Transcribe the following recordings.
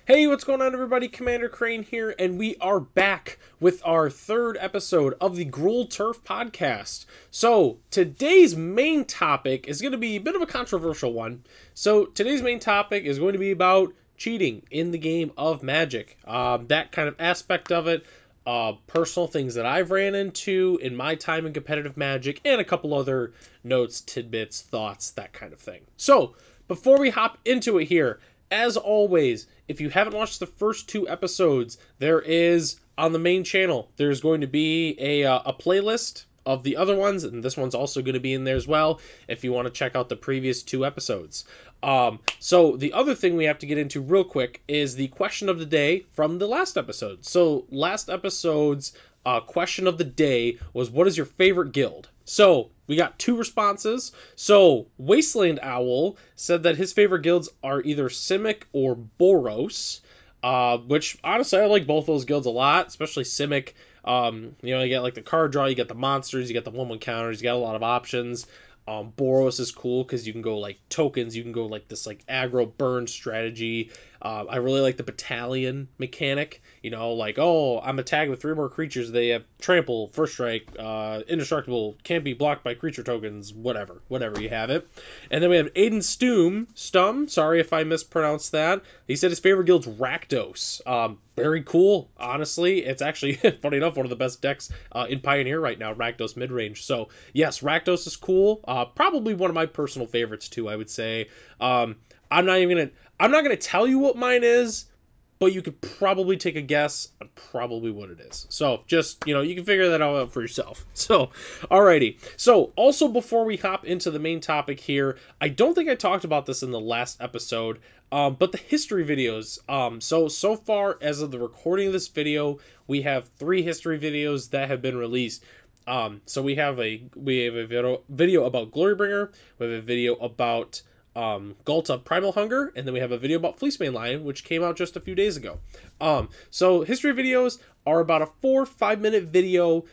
Hey, what's going on, everybody? Commander Crane here, and we are back with our third episode of the Gruul Turf podcast. So, today's main topic is going to be a bit of a controversial one. So, today's main topic is going to be about cheating in the game of Magic. That kind of aspect of it, personal things that I've ran into in my time in competitive Magic, and a couple other notes, tidbits, thoughts, that kind of thing. So, before we hop into it here, as always, if you haven't watched the first two episodes, there is, on the main channel, there's going to be a playlist of the other ones, and this one's also going to be in there as well, if you want to check out the previous two episodes. So the other thing we have to get into real quick is the question of the day from the last episode. So last episode's question of the day was, what is your favorite guild? So we got two responses. So Wasteland Owl said that his favorite guilds are either Simic or Boros, which honestly I like both those guilds a lot, especially Simic. You know, you get like the card draw, you get the monsters, you get the 1/1 counters, you got a lot of options. Boros is cool because you can go like tokens, you can go like this like aggro burn strategy. I really like the battalion mechanic, you know, like, oh, I'm attacked with 3 more creatures, they have trample, first strike, indestructible, can't be blocked by creature tokens, whatever you have it. And then we have Aiden Stum, sorry if I mispronounced that. He said his favorite guild's Rakdos. Very cool, honestly. It's actually, funny enough, one of the best decks in Pioneer right now, Rakdos midrange. So, yes, Rakdos is cool. Probably one of my personal favorites, too, I would say. I'm not gonna tell you what mine is, but you could probably take a guess on probably what it is. So just, you know, you can figure that out for yourself. So, alrighty. So also before we hop into the main topic here, I don't think I talked about this in the last episode, but the history videos. So far as of the recording of this video, we have 3 history videos that have been released. So we have a video about Glorybringer, we have a video about Ghalta Primal Hunger, and then we have a video about Fleecemane Lion, which came out just a few days ago. So history videos are about a 4-5 minute video,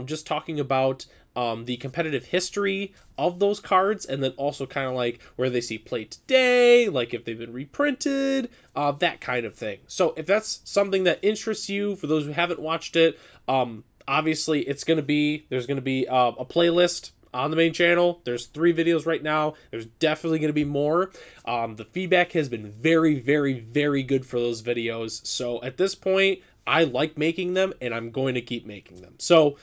just talking about the competitive history of those cards, and then also kind of like where they see play today, like if they've been reprinted, that kind of thing. So if that's something that interests you, for those who haven't watched it, obviously there's going to be a playlist on the main channel. There's 3 videos right now. There's definitely going to be more. The feedback has been very, very, very good for those videos. So at this point, I like making them, and I'm going to keep making them. So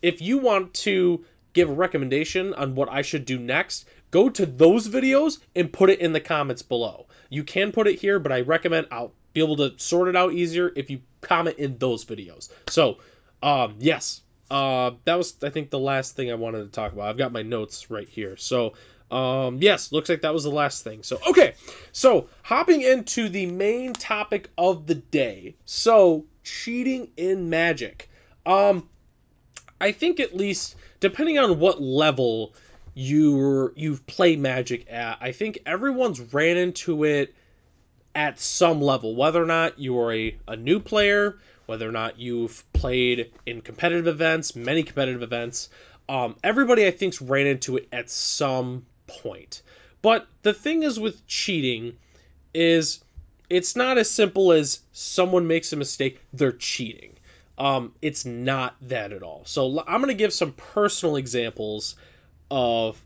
if you want to give a recommendation on what I should do next, go to those videos and put it in the comments below. You can put it here, but I recommend I'll be able to sort it out easier if you comment in those videos. So yes. That was, I think, the last thing I wanted to talk about. I've got my notes right here. So, yes, looks like that was the last thing. So, okay. So, hopping into the main topic of the day. So, cheating in Magic. I think at least, depending on what level you've played Magic at, I think everyone's ran into it at some level. Whether or not you are a new player, whether or not you've played in competitive events, many competitive events, everybody I think's ran into it at some point. But the thing is with cheating is it's not as simple as someone makes a mistake, they're cheating. It's not that at all. So I'm going to give some personal examples of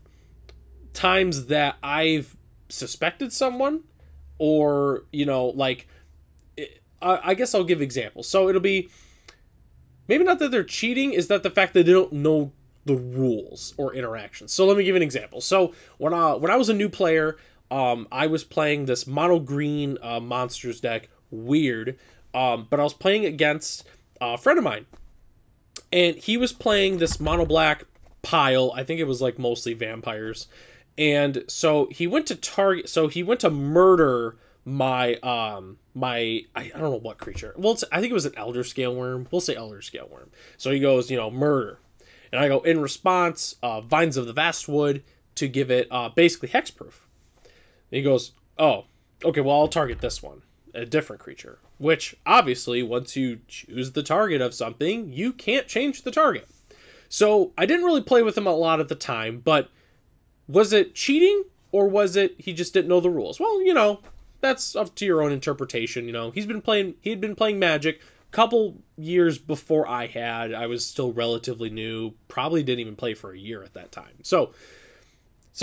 times that I've suspected someone, or, you know, like, I guess I'll give examples. So it'll be, maybe not that they're cheating, is that the fact that they don't know the rules or interactions. So let me give an example. So when I was a new player, I was playing this mono green monsters deck, weird, but I was playing against a friend of mine, and he was playing this mono black pile. I think it was like mostly vampires, and so he went to target. So he went to murder my I don't know what creature. Well, I think it was an Elder Scale Worm. We'll say Elder Scale Worm. So he goes, you know, murder, and I go, in response, Vines of the Vastwood, to give it basically hexproof. And he goes, oh, okay, well, I'll target this one, a different creature. Which obviously, once you choose the target of something, you can't change the target. So I didn't really play with him a lot at the time, but was it cheating, or was it he just didn't know the rules? Well, you know, that's up to your own interpretation. You know, he'd been playing Magic a couple years before I had. I was still relatively new, probably didn't even play for a year at that time. So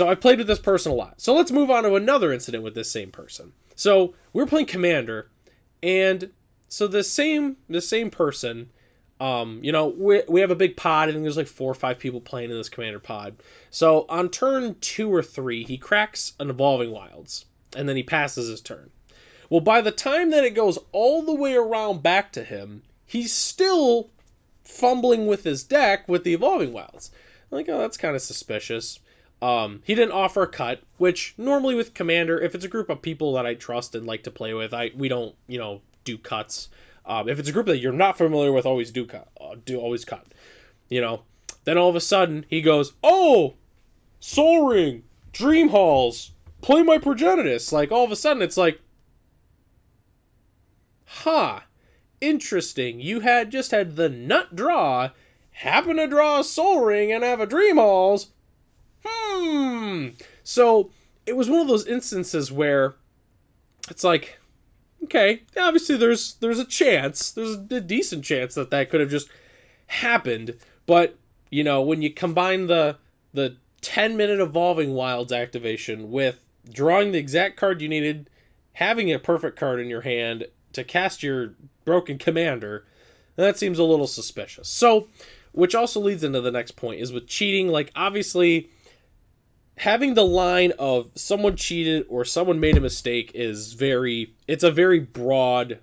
I played with this person a lot. So let's move on to another incident with this same person. So we're playing Commander, and so the same person, you know, we have a big pod, and there's like 4 or 5 people playing in this Commander pod. So on turn 2 or 3, he cracks an Evolving Wilds, and then he passes his turn. Well, by the time that it goes all the way around back to him, he's still fumbling with his deck with the Evolving Wilds. I'm like, oh, that's kind of suspicious. He didn't offer a cut, which normally with Commander, if it's a group of people that I trust and like to play with, we don't, you know, do cuts. If it's a group that you're not familiar with, always always cut. You know, then all of a sudden he goes, oh, Soul Ring, Dream Halls, play my Progenitus. Like all of a sudden it's like, huh, interesting. You just had the nut draw, happen to draw a Soul Ring and have a Dream Halls. So it was one of those instances where it's like, okay, obviously there's a chance, there's a decent chance that could have just happened, but you know, when you combine the 10-minute Evolving Wilds activation with drawing the exact card you needed, having a perfect card in your hand to cast your broken Commander, that seems a little suspicious. So, which also leads into the next point, is with cheating, like obviously having the line of someone cheated or someone made a mistake it's a very broad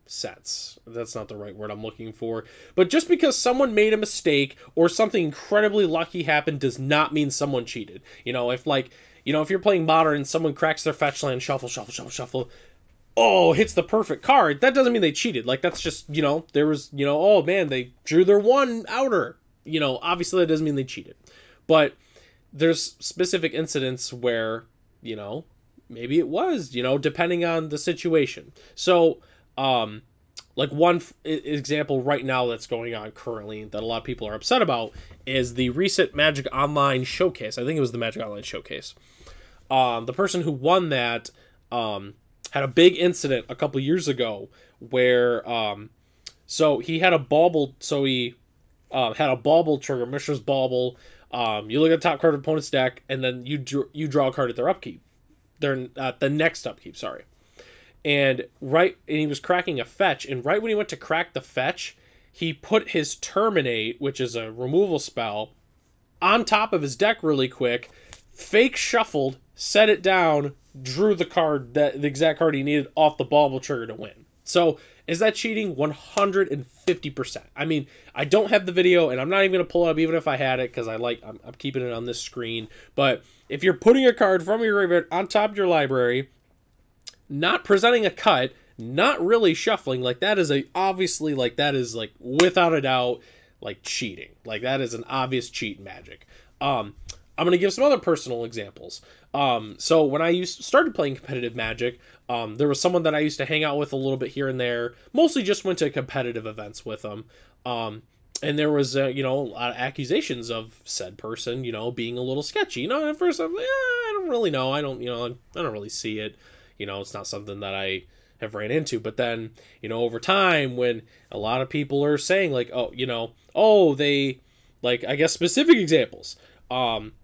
sense. That's not the right word I'm looking for. But just because someone made a mistake or something incredibly lucky happened does not mean someone cheated. You know, if you're playing Modern and someone cracks their fetch land, shuffle, oh, hits the perfect card, that doesn't mean they cheated. Like, that's just, you know, there was, you know, oh man, they drew their one outer. You know, obviously that doesn't mean they cheated. But there's specific incidents where, you know, maybe it was, you know, depending on the situation. So, like one example right now that's going on currently that a lot of people are upset about is the recent Magic Online Showcase. I think it was the Magic Online Showcase. The person who won that had a big incident a couple years ago where, so he had a bauble, had a bauble trigger, Mishra's Bauble. You look at the top card of opponent's deck, and then you draw a card at their upkeep. The next upkeep, sorry. And he was cracking a fetch, and right when he went to crack the fetch, he put his Terminate, which is a removal spell, on top of his deck really quick, fake shuffled, set it down, drew the exact card he needed off the bauble trigger to win. So, is that cheating? 150%. I mean, I don't have the video, and I'm not even going to pull it up even if I had it, because I'm keeping it on this screen. But if you're putting a card from your graveyard on top of your library, not presenting a cut, not really shuffling, like that is obviously, like that is like without a doubt, like cheating. Like that is an obvious cheat in Magic. I'm going to give some other personal examples. So when I started playing competitive Magic, there was someone that I used to hang out with a little bit here and there, mostly just went to competitive events with them. And there was, you know, a lot of accusations of said person, you know, being a little sketchy. You know, at first I'm like, I don't really know. I don't really see it. You know, it's not something that I have ran into. But then, you know, over time, when a lot of people are saying like, oh, you know, oh, they, like, I guess specific examples.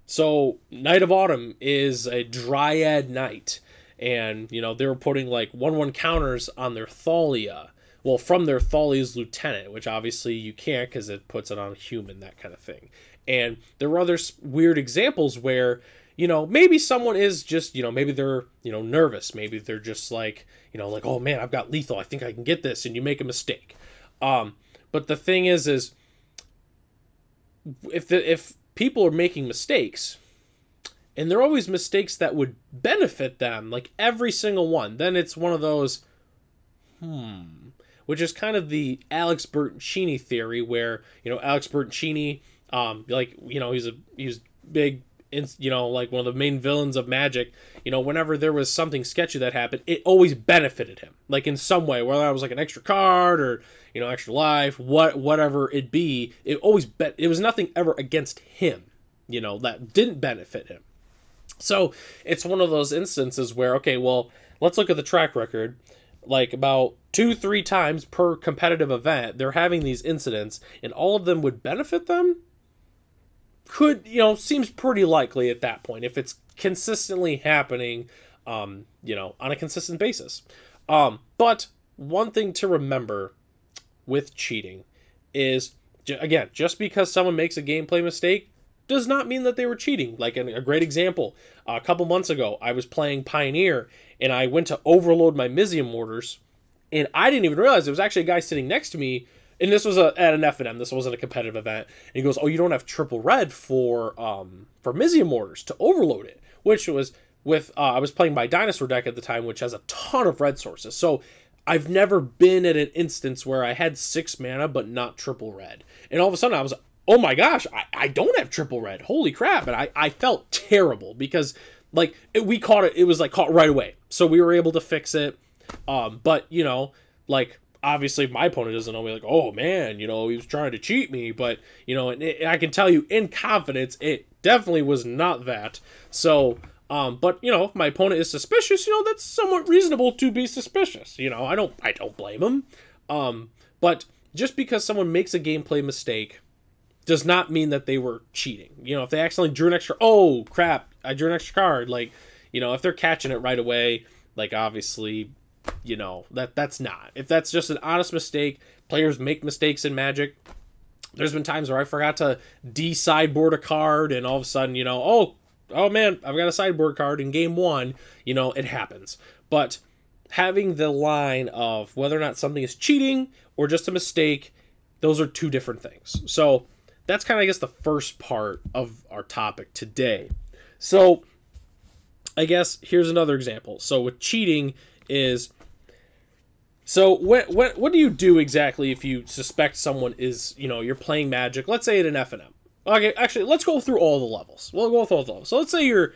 So Knight of Autumn is a Dryad Knight, and, you know, they were putting like 1/1 counters on their Thalia. Well, from their Thalia's Lieutenant, which obviously you can't because it puts it on a human, that kind of thing. And there were other weird examples where, you know, maybe someone is just, you know, maybe they're, you know, nervous. Maybe they're just like, you know, like, oh man, I've got lethal, I think I can get this, and you make a mistake. But the thing is if people are making mistakes, and they're always mistakes that would benefit them, like every single one, then it's one of those, which is kind of the Alex Bertoncini theory, where, you know, Alex Bertoncini, like, you know, he's big, you know, like one of the main villains of Magic. You know, whenever there was something sketchy that happened, it always benefited him, like in some way, whether that was like an extra card or, you know, extra life, whatever it be, it always it was nothing ever against him, you know, that didn't benefit him. So it's one of those instances where, okay, well, let's look at the track record. Like about 2-3 times per competitive event, they're having these incidents, and all of them would benefit them. Seems pretty likely at that point if it's consistently happening, on a consistent basis. But one thing to remember with cheating is, again, just because someone makes a gameplay mistake does not mean that they were cheating. Like a great example, a couple months ago, I was playing Pioneer, and I went to overload my Mizium mortars, and I didn't even realize there was actually a guy sitting next to me, and this was at an F&M. This wasn't a competitive event. And he goes, "Oh, you don't have triple red for Mizium mortars to overload it," which was with I was playing my Dinosaur deck at the time, which has a ton of red sources. So I've never been at an instance where I had 6 mana but not triple red, and all of a sudden I was, oh my gosh, I don't have triple red. Holy crap. And I felt terrible because, like, we caught it. It was, like, caught right away. So we were able to fix it. But, like, obviously my opponent doesn't know me, like, oh, man, he was trying to cheat me. But, and I can tell you in confidence, it definitely was not that. So, but, if my opponent is suspicious, that's somewhat reasonable to be suspicious. I don't blame him. But just because someone makes a gameplay mistake does not mean that they were cheating. If they accidentally drew an extra, oh crap, I drew an extra card. Like, if they're catching it right away, like, obviously, that's not. If that's just an honest mistake, players make mistakes in Magic. There's been times where I forgot to de-sideboard a card, and all of a sudden, oh man, I've got a sideboard card in game 1. It happens. But having the line of whether or not something is cheating or just a mistake, those are two different things. So that's kind of, I guess, the first part of our topic today. So I guess here's another example. So with cheating is, so what do you do exactly if you suspect someone is, you're playing Magic, let's say at an F&M. Okay, actually, let's go through all the levels. We'll go through all the levels. So let's say you're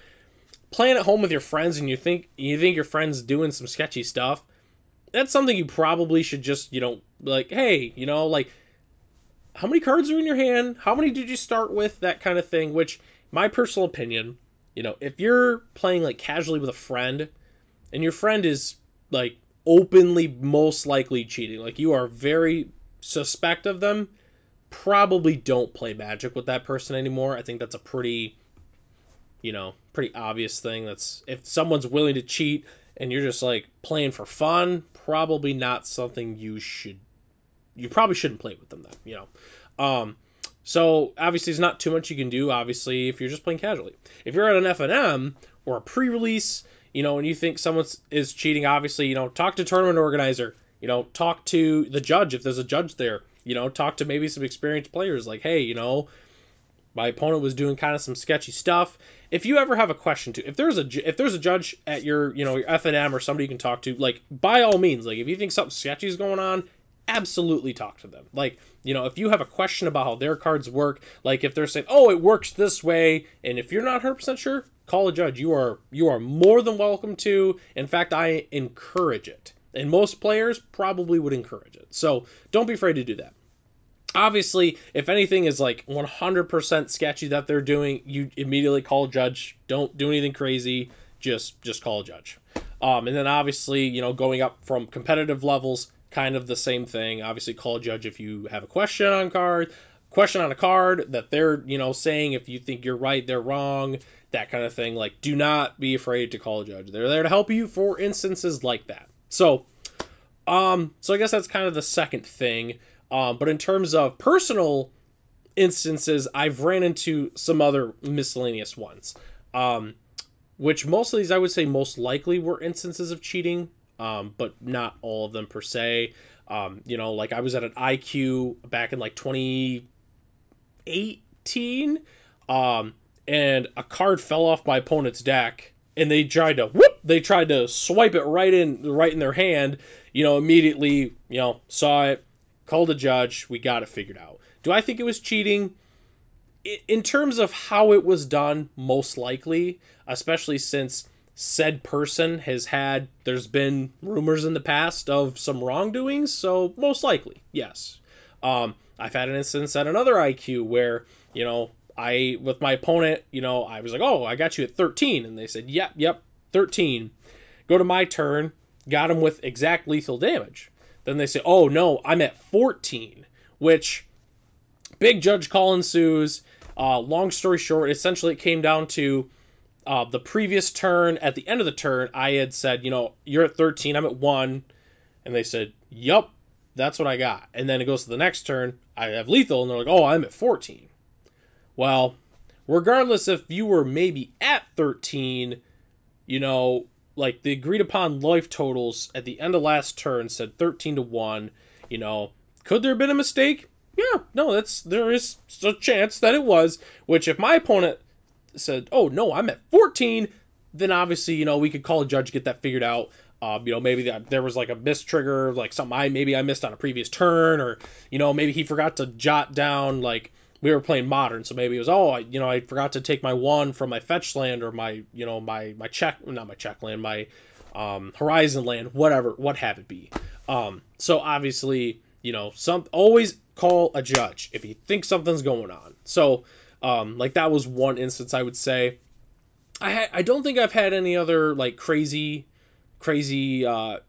playing at home with your friends and you think your friend's doing some sketchy stuff. That's something you probably should just, like, hey, like, how many cards are in your hand? How many did you start with? That kind of thing, which, my personal opinion, if you're playing, like, casually with a friend, and your friend is, like, openly most likely cheating, like, you are very suspect of them, probably don't play Magic with that person anymore. I think that's a pretty obvious thing. That's, if someone's willing to cheat and you're just, like, playing for fun, probably not something you probably shouldn't play with them then, So, obviously, there's not too much you can do, obviously, if you're just playing casually. If you're at an F&M or a pre-release, and you think someone is cheating, obviously, talk to tournament organizer, talk to the judge if there's a judge there, talk to maybe some experienced players, like, hey, my opponent was doing kind of some sketchy stuff. If you ever have a question if there's a judge at your, your F&M or somebody you can talk to, like, by all means, like, if you think something sketchy is going on, absolutely talk to them. Like, if you have a question about how their cards work, like, if they're saying, oh, it works this way, and if you're not 100% sure, call a judge. You are more than welcome to. In fact, I encourage it. And most players probably would encourage it. So don't be afraid to do that. Obviously, if anything is, like, 100% sketchy that they're doing, you immediately call a judge. Don't do anything crazy. Just call a judge. And then obviously, going up from competitive levels, kind of the same thing. Obviously, call a judge if you have a question on a card that they're, saying if you think you're right, they're wrong, that kind of thing. Like, do not be afraid to call a judge. They're there to help you for instances like that. So I guess that's kind of the second thing. But in terms of personal instances, I've ran into some other miscellaneous ones, which most of these I would say most likely were instances of cheating, but not all of them per se. Like, I was at an IQ back in, like, 2018, and a card fell off my opponent's deck, and they tried to swipe it right in their hand. Immediately, saw it, called a judge, we got it figured out. Do I think it was cheating? In terms of how it was done, most likely, especially since said person there's been rumors in the past of some wrongdoings, so most likely, yes. I've had an instance at another IQ where, with my opponent, I was like, oh, I got you at 13, and they said, yep, 13. Go to my turn, got him with exact lethal damage. Then they say, oh no, I'm at 14, which big judge call ensues. Long story short, essentially it came down to the previous turn. At the end of the turn, I had said, you're at 13, I'm at 1. And they said, yup, that's what I got. And then it goes to the next turn, I have lethal, and they're like, oh, I'm at 14. Well, regardless if you were maybe at 13, like the agreed upon life totals at the end of last turn said 13-1. Could there have been a mistake? Yeah, no, there is a chance that it was, which if my opponent said, oh no, I'm at 14, then obviously, we could call a judge, get that figured out. Maybe there was like a miss trigger, like something I missed on a previous turn, or, maybe he forgot to jot down, like, we were playing modern, so maybe it was, I forgot to take my 1 from my fetch land, or my, my check, not my check land, my horizon land, whatever, what have it be. So obviously, always call a judge if you think something's going on. So, like that was one instance I would say. I don't think I've had any other like crazy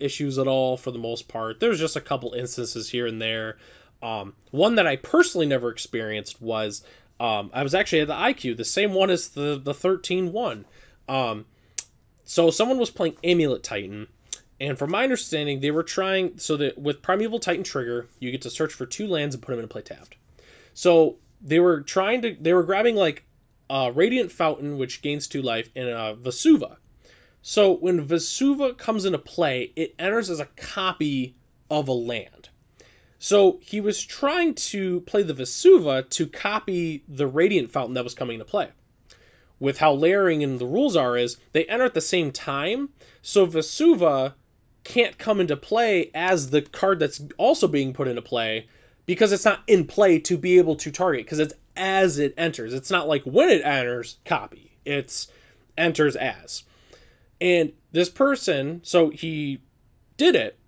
issues at all for the most part. There's just a couple instances here and there. One that I personally never experienced was I was actually at the IQ, the same one as the 13-1. So someone was playing Amulet Titan, and from my understanding, they were trying, so that with Primeval Titan Trigger, you get to search for 2 lands and put them in play tapped. So they were grabbing like Radiant Fountain, which gains 2 life, and Vesuva. So when Vesuva comes into play, it enters as a copy of a land. So he was trying to play the Vesuva to copy the Radiant Fountain that was coming into play. With how layering in the rules is they enter at the same time, so Vesuva can't come into play as the card that's also being put into play because it's not in play to be able to target, because it's as it enters. It's not like when it enters, copy. It's enters as. And this person, so he did it,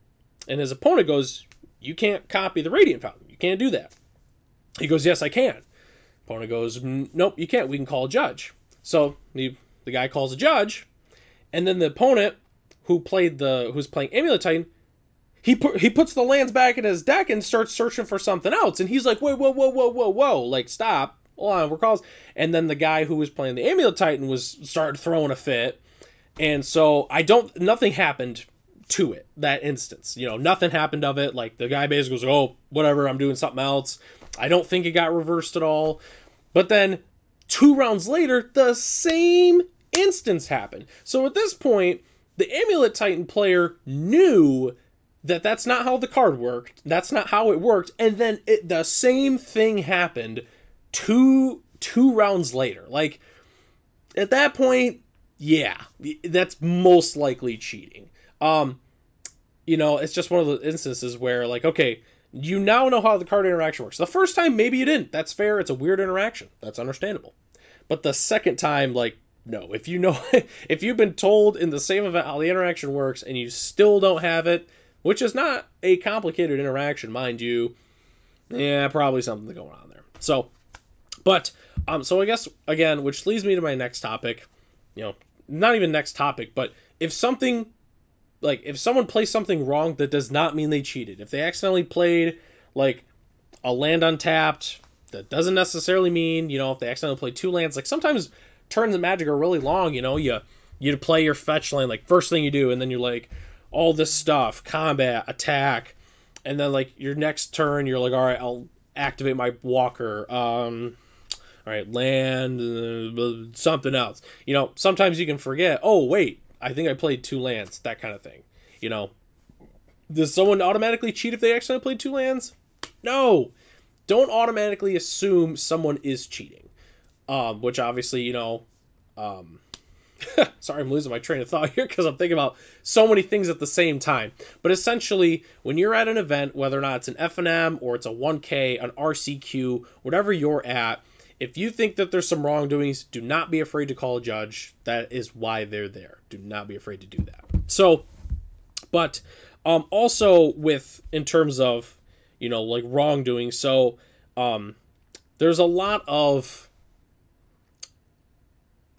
and his opponent goes, you can't copy the Radiant Fountain. You can't do that. He goes, yes, I can. Opponent goes, nope, you can't. We can call a judge. So the guy calls a judge, and then the opponent who's playing Amulet Titan, he puts the lands back in his deck and starts searching for something else. And he's like, whoa, like, stop. Hold on, we're calls. And then the guy who was playing the Amulet Titan started throwing a fit. And so nothing happened to it, that instance. Nothing happened of it. Like, the guy basically goes, oh, whatever, I'm doing something else. I don't think it got reversed at all. But then 2 rounds later, the same instance happened. So at this point, the Amulet Titan player knew that that's not how the card worked. That's not how it worked. And then the same thing happened two rounds later. Like, at that point, yeah, that's most likely cheating. It's just one of the instances where, like, okay, you now know how the card interaction works. The first time, maybe you didn't. That's fair. It's a weird interaction. That's understandable. But the second time, like, no. If if you've been told in the same event how the interaction works and you still don't have it, which is not a complicated interaction, mind you, yeah, probably something going on there. So, so I guess, again, which leads me to my next topic, not even next topic, but if someone plays something wrong, that does not mean they cheated. If they accidentally played, like, a land untapped, that doesn't necessarily mean, if they accidentally played 2 lands, like, sometimes turns in Magic are really long, you play your fetch land, like, first thing you do, and then you're like, all this stuff, combat, attack, and then, like, your next turn, you're like, all right, I'll activate my walker, all right, land, something else. Sometimes you can forget, oh, wait, I think I played 2 lands, that kind of thing. Does someone automatically cheat if they accidentally played 2 lands? No. Don't automatically assume someone is cheating. Which obviously, sorry, I'm losing my train of thought here because I'm thinking about so many things at the same time. But essentially, when you're at an event, whether or not it's an FNM or it's a 1K, an RCQ, whatever you're at, if you think that there's some wrongdoings, do not be afraid to call a judge. That is why they're there. Do not be afraid to do that. So, but also in terms of, like wrongdoing, so there's a lot of,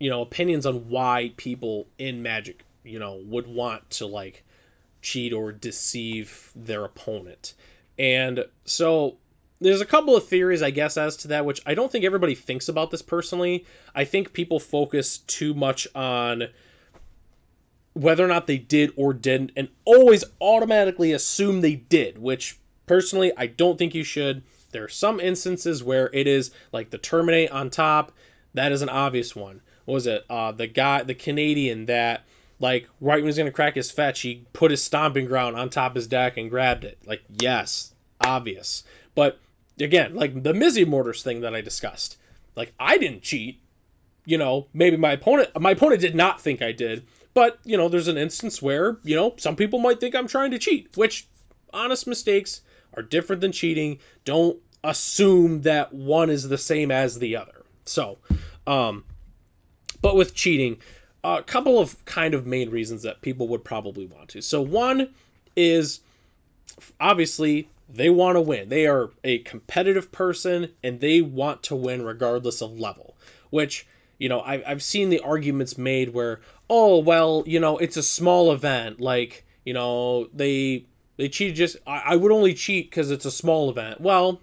opinions on why people in Magic would want to like cheat or deceive their opponent. And so there's a couple of theories, I guess, as to that, which I don't think everybody thinks about this personally. I think people focus too much on whether or not they did or didn't, and always automatically assume they did, which personally I don't think you should. There are some instances where it is like the terminate on top. That is an obvious one. What was it? The Canadian that, like, right when he was going to crack his fetch, he put his stomping ground on top of his deck and grabbed it. Like, yes, obvious. But again, like the Mizzy Mortars thing that I discussed, like, I didn't cheat. Maybe my opponent did not think I did. But, there's an instance where, some people might think I'm trying to cheat, which honest mistakes are different than cheating. Don't assume that one is the same as the other. So, but with cheating, a couple of kind of main reasons that people would probably want to. So one is, obviously, they want to win. They are a competitive person, and they want to win regardless of level, which, I've seen the arguments made where, oh, well, it's a small event. Like, they cheated just, I would only cheat because it's a small event. Well,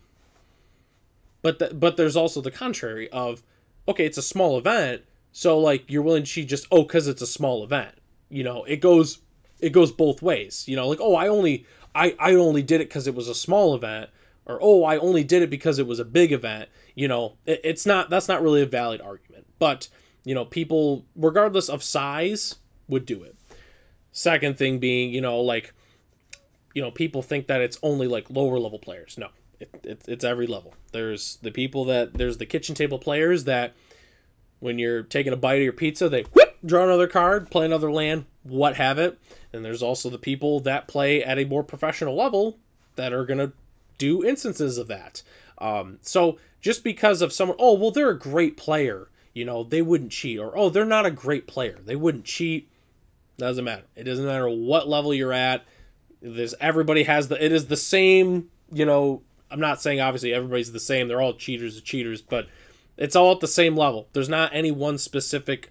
but there's also the contrary of, okay, it's a small event, so, like, you're willing to cheat just, because it's a small event. It goes both ways. Like, oh, I only did it because it was a small event, or, oh, I only did it because it was a big event. That's not really a valid argument. But, people, regardless of size, would do it. Second thing being, people think that it's only, like, lower level players. No, it's every level. There's the kitchen table players that when you're taking a bite of your pizza, they draw another card, play another land, what have it. And there's also the people that play at a more professional level that are going to do instances of that. So just because of someone, oh, well, they're a great player, they wouldn't cheat. Or, oh, they're not a great player, they wouldn't cheat. Doesn't matter. It doesn't matter what level you're at. It is the same, I'm not saying obviously everybody's the same. They're all cheaters, but it's all at the same level. There's not any one specific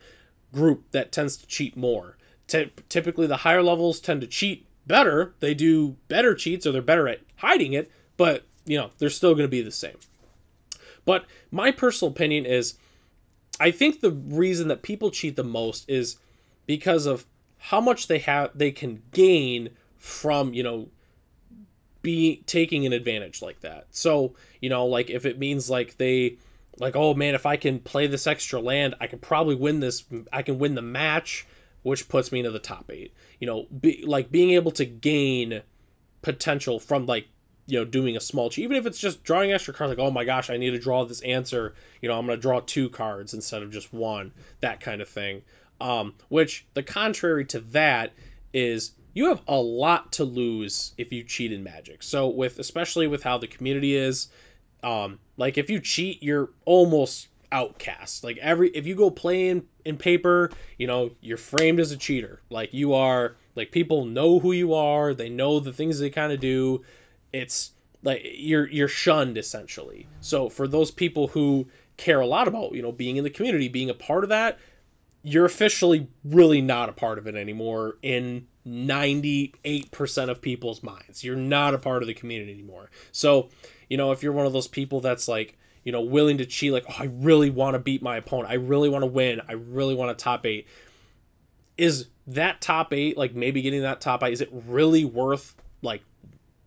group that tends to cheat more. Typically, the higher levels tend to cheat better. They do better cheats, or they're better at hiding it, but, they're still going to be the same. But my personal opinion is, I think the reason that people cheat the most is because of how much they can gain from, taking an advantage like that. So, like, if it means like oh man, if I can play this extra land, I can probably win this. I can win the match, which puts me into the top 8. Being able to gain potential from, like, doing a small cheat, even if it's just drawing extra cards. Like, oh my gosh, I need to draw this answer. I'm going to draw 2 cards instead of just 1. That kind of thing. Which the contrary to that is, you have a lot to lose if you cheat in Magic. So especially with how the community is. Like, if you cheat, you're almost outcast. Like, if you go play in paper, you're framed as a cheater. Like, you are, like, people know who you are. They know the things they kind of do. It's like you're shunned, essentially. So for those people who care a lot about, being in the community, being a part of that, you're officially really not a part of it anymore in 98% of people's minds. You're not a part of the community anymore. So, if you're one of those people that's like, willing to cheat, like, oh, I really want to beat my opponent, I really want to win, I really want a top 8. Is that top 8, like, maybe getting that top 8, is it really worth, like,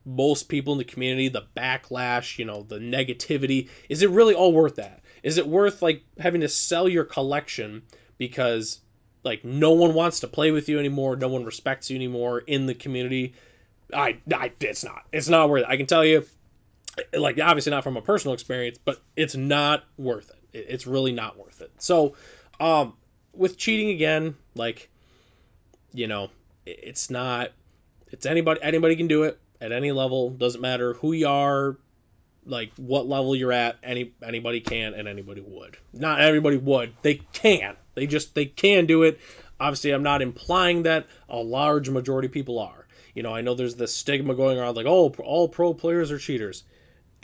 most people in the community, the backlash, the negativity? Is it really all worth that? Is it worth, like, having to sell your collection because, like, no one wants to play with you anymore, no one respects you anymore in the community? It's not worth it. I can tell you, like, obviously not from a personal experience, but it's not worth it. It's really not worth it. So, with cheating, again, like, it's anybody can do it at any level. Doesn't matter who you are, like, what level you're at. Anybody can, and anybody would. Not everybody would. They can. They can do it. Obviously, I'm not implying that a large majority of people are. I know there's this stigma going around, like, oh, all pro players are cheaters.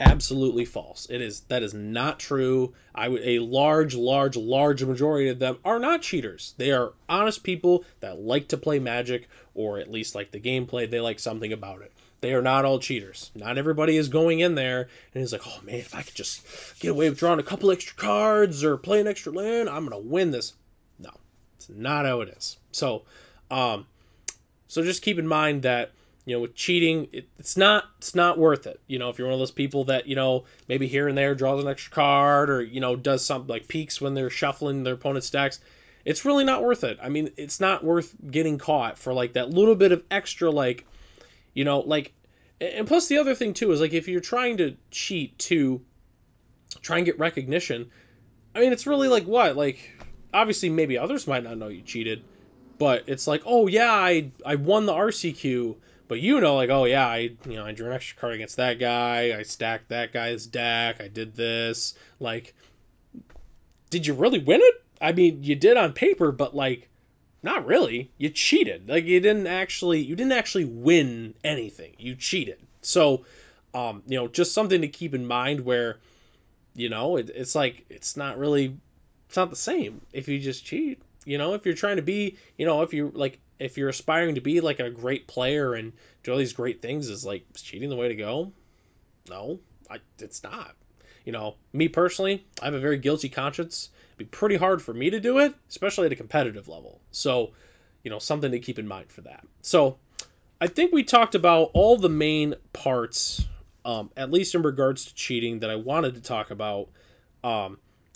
Absolutely false. That is not true. A large majority of them are not cheaters. They are honest people that like to play Magic, or at least like the gameplay. They like something about it. They are not all cheaters. Not everybody is going in there and is like, oh man, if I could just get away with drawing a couple extra cards or play an extra land, I'm gonna win this. No, it's not how it is. So just keep in mind that, with cheating, it's not worth it. If you're one of those people that, maybe here and there draws an extra card, or, does something like peeks when they're shuffling their opponent's decks, it's really not worth it. I mean, it's not worth getting caught for like that little bit of extra, like, and plus the other thing too is, like, if you're trying to cheat to try and get recognition, I mean, it's really like what? Like, obviously maybe others might not know you cheated, but it's like, oh yeah, I won the RCQ. But like, oh yeah, I drew an extra card against that guy. I stacked that guy's deck. I did this. Like, did you really win it? I mean, you did on paper, but like, not really. You cheated. Like, you didn't actually win anything. You cheated. So, just something to keep in mind where, it's like, it's not the same if you just cheat. If you're trying to be, if you're aspiring to be like a great player and do all these great things, is like cheating the way to go? No, it's not. Me personally, I have a very guilty conscience. It'd be pretty hard for me to do it, especially at a competitive level. So, something to keep in mind for that. So, I think we talked about all the main parts, at least in regards to cheating, that I wanted to talk about.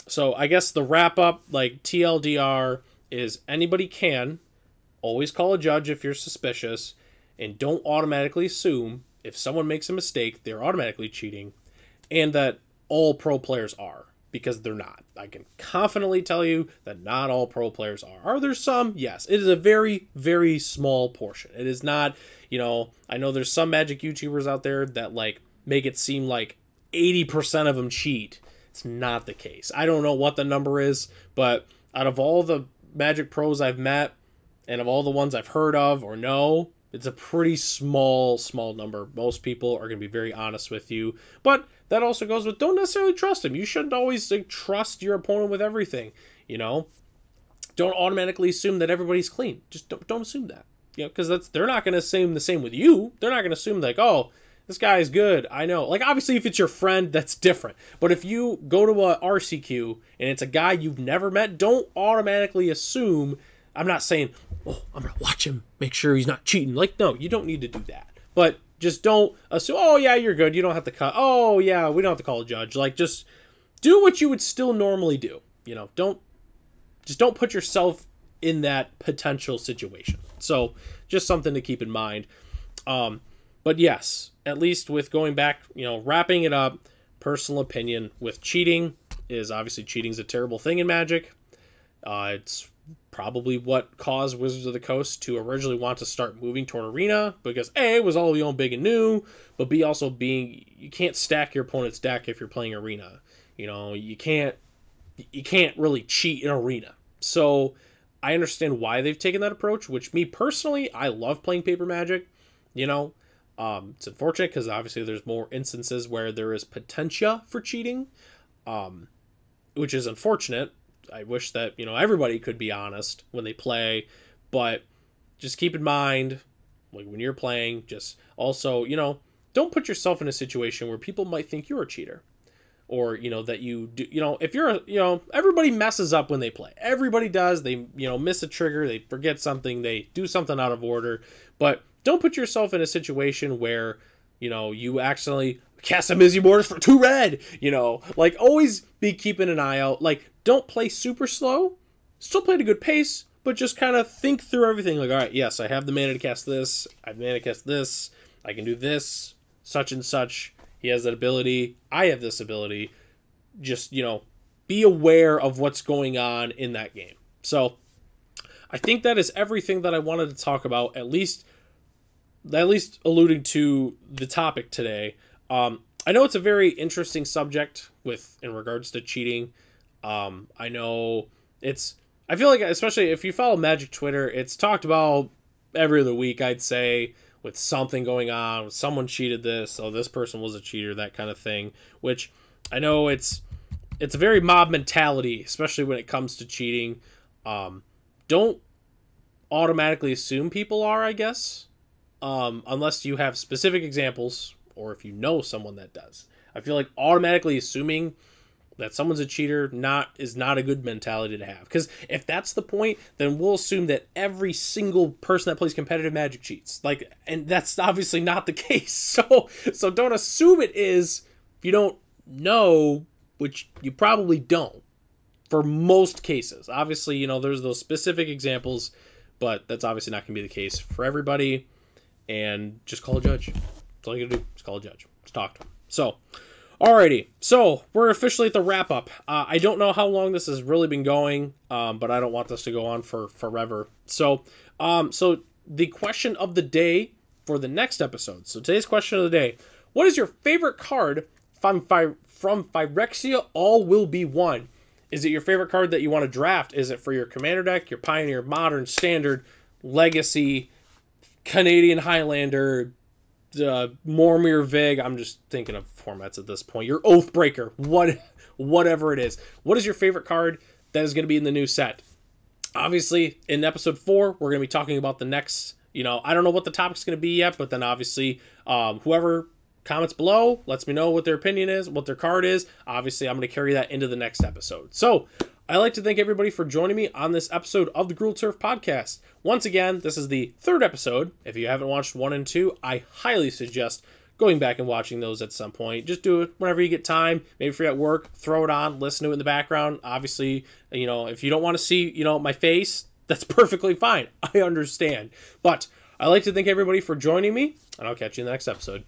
So I guess the wrap up, like TLDR, is anybody can always call a judge if you're suspicious, and don't automatically assume if someone makes a mistake, they're automatically cheating, and that all pro players are, because they're not. I can confidently tell you that not all pro players are. Are there some? Yes. It is a very, very small portion. It is not, I know there's some Magic YouTubers out there that like make it seem like 80% of them cheat. It's not the case. I don't know what the number is, but out of all the Magic pros I've met, and of all the ones I've heard of or know, it's a pretty small number. Most people are going to be very honest with you. But that also goes with, don't necessarily trust them. You shouldn't always trust your opponent with everything, Don't automatically assume that everybody's clean. Just don't assume that. Because they're not going to assume the same with you. They're not going to assume like, oh, this guy is good. I know. Like, obviously, if it's your friend, that's different. But if you go to a RCQ and it's a guy you've never met, don't automatically assume. I'm not saying, oh, I'm going to watch him, make sure he's not cheating. Like, no, you don't need to do that. But just don't assume, oh, yeah, you're good. You don't have to cut. Oh, yeah, we don't have to call a judge. Like, just do what you would still normally do. Don't put yourself in that potential situation. So, just something to keep in mind. But yes, at least with going back, wrapping it up, personal opinion with cheating is obviously cheating's a terrible thing in Magic. It's probably what caused Wizards of the Coast to originally want to start moving toward Arena, because A, it was all big and new, but B, also you can't stack your opponent's deck if you're playing Arena. You can't really cheat in Arena. So I understand why they've taken that approach, which me personally, I love playing paper Magic. It's unfortunate because obviously there's more instances where there is potential for cheating, which is unfortunate. I wish that, everybody could be honest when they play, but just keep in mind, like when you're playing, just also, don't put yourself in a situation where people might think you're a cheater, or, that you do, if you're, everybody messes up when they play. Everybody does. They, miss a trigger, they forget something, they do something out of order, but don't put yourself in a situation where, you accidentally cast a Mizzy Mortis for 2 red, like always be keeping an eye out. Like, don't play super slow, still play at a good pace, but just kind of think through everything. Like, all right, yes, I have the mana to cast this, I have mana to cast this, I can do this, such and such. He has that ability, I have this ability. Just, be aware of what's going on in that game. So, I think that is everything that I wanted to talk about, at least alluding to the topic today. I know it's a very interesting subject in regards to cheating. I know I feel like, especially if you follow Magic Twitter, it's talked about every other week, I'd say, with something going on, someone cheated this, oh, this person was a cheater, that kind of thing, which I know it's a very mob mentality, especially when it comes to cheating. Don't automatically assume people are, I guess, unless you have specific examples or if you know someone that does. I feel like automatically assuming that someone's a cheater is not a good mentality to have. Because if that's the point, then we'll assume that every single person that plays competitive Magic cheats. And that's obviously not the case. So don't assume it is if you don't know, which you probably don't for most cases. Obviously, there's those specific examples, but that's obviously not going to be the case for everybody. And just call a judge. That's all you gotta do. Just call a judge. Just talk to him. So, alrighty. So, we're officially at the wrap-up. I don't know how long this has really been going, but I don't want this to go on for forever. So the question of the day for the next episode. So, today's question of the day. What is your favorite card from Phyrexia All Will Be One? Is it your favorite card that you want to draft? Is it for your Commander deck, your Pioneer, Modern, Standard, Legacy, Canadian Highlander, Mormir Vig? I'm just thinking of formats at this point. Your Oathbreaker, whatever it is. What is your favorite card that is going to be in the new set? Obviously, in episode 4, we're going to be talking about the next, I don't know what the topic's going to be yet, but then obviously, whoever comments below lets me know what their opinion is, what their card is. Obviously, I'm going to carry that into the next episode. So, I'd like to thank everybody for joining me on this episode of the Gruul Turf Podcast. Once again, this is the 3rd episode. If you haven't watched 1 and 2, I highly suggest going back and watching those at some point. Just do it whenever you get time. Maybe if you're at work, throw it on, listen to it in the background. Obviously, if you don't want to see, my face, that's perfectly fine. I understand. But I'd like to thank everybody for joining me, and I'll catch you in the next episode.